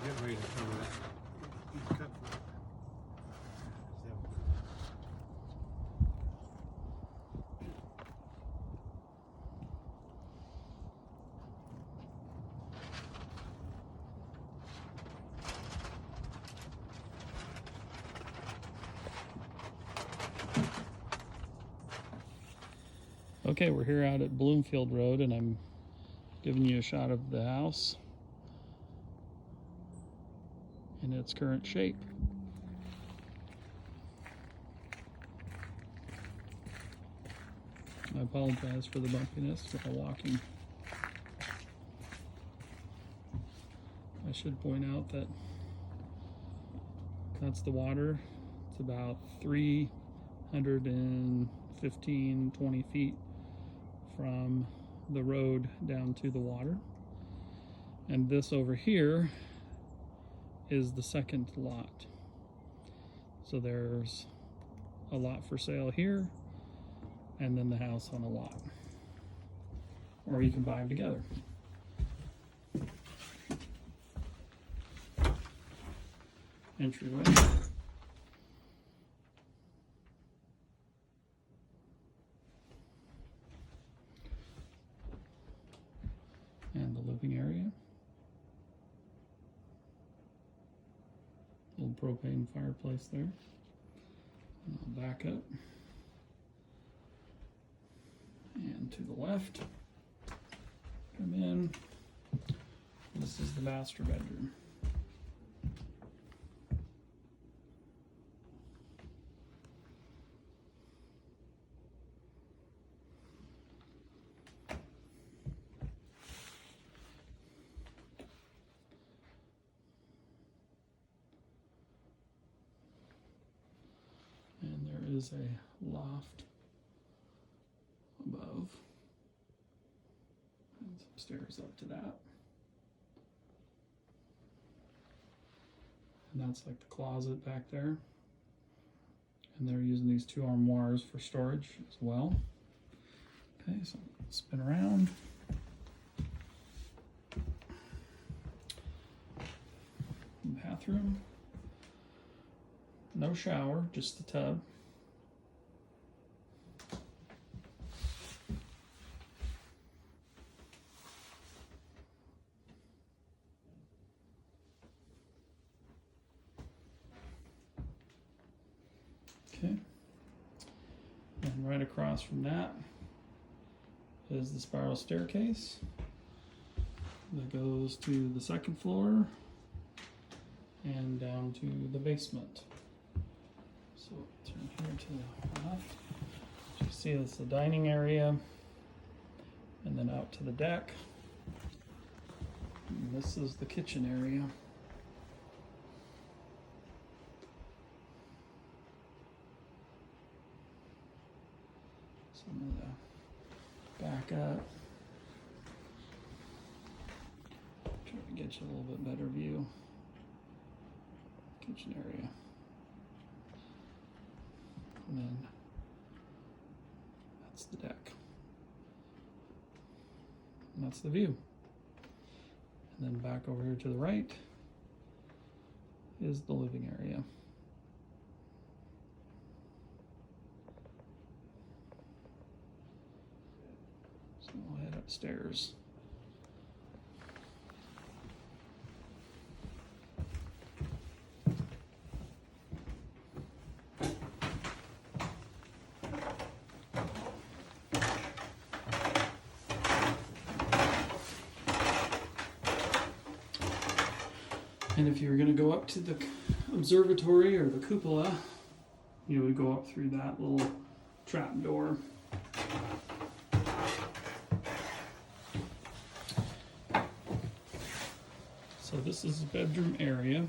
get ready to cover that. He's cut for it. Okay, we're here out at Bloomfield Road, and I'm giving you a shot of the house in its current shape. I apologize for the bumpiness while walking. I should point out that that's the water. It's about 315, 20 feet from the road down to the water. And this over here is the second lot. So there's a lot for sale here, and then the house on a lot. Or you can buy them together. Entryway. And the living area. Little propane fireplace there. And I'll back up. And to the left. Come in. This is the master bedroom. And there is a loft above. And some stairs up to that. And that's like the closet back there. And they're using these two armoires for storage as well. Okay, so spin around. Bathroom. No shower, just the tub. Okay. And right across from that is the spiral staircase that goes to the second floor and down to the basement. So turn here to the left. You see this is the dining area, and then out to the deck. And this is the kitchen area. So I'm gonna back up. Try to get you a little bit better view. Kitchen area. And then that's the deck. And that's the view. And then back over here to the right is the living area. So we'll head upstairs. And if you were going to go up to the observatory or the cupola, you would go up through that little trap door. So this is the bedroom area. And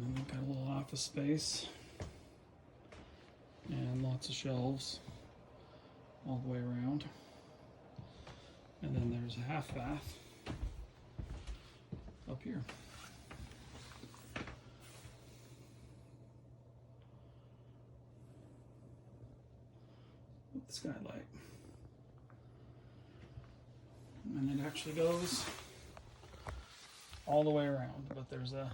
then we've got a little office space and lots of shelves all the way around. And then there's a half bath up here. with the skylight. And it actually goes all the way around, but there's a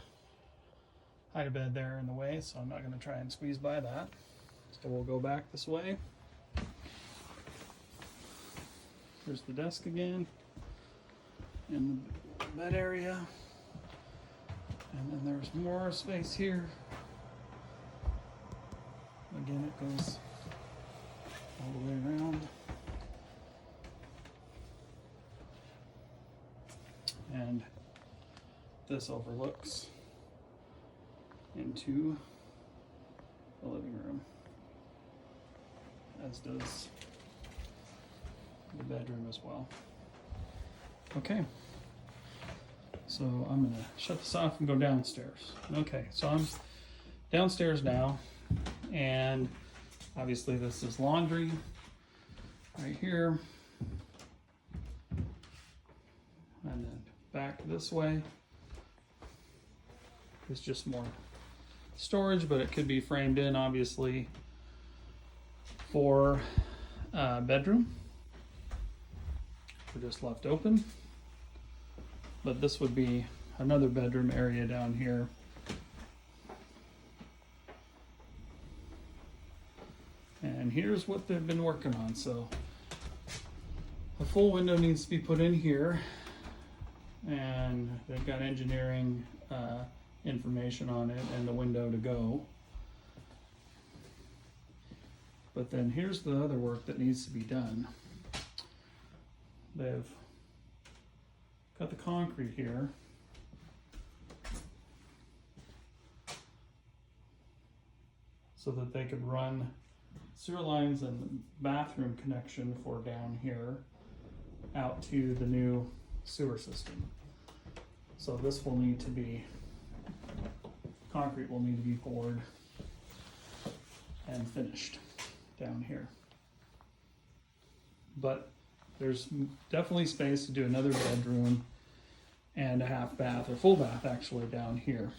hide-a-bed there in the way, so I'm not going to try and squeeze by that. So we'll go back this way. There's the desk again, and the bed area. And then there's more space here. Again, it goes all the way around. And this overlooks into the living room, as does the bedroom as well. Okay, so I'm gonna shut this off and go downstairs. Okay, so I'm downstairs now, and obviously this is laundry right here, and then back this way is just more storage, but it could be framed in obviously for bedroom. We're just left open, but this would be another bedroom area down here. And here's what they've been working on. So a full window needs to be put in here, and they've got engineering information on it and the window to go. But then here's the other work that needs to be done. They've got the concrete here. So that they could run sewer lines and bathroom connection for down here out to the new sewer system. So this will need to be, concrete will need to be poured and finished down here. But there's definitely space to do another bedroom and a half bath, or full bath actually, down here.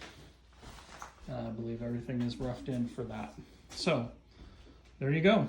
I believe everything is roughed in for that. So there you go.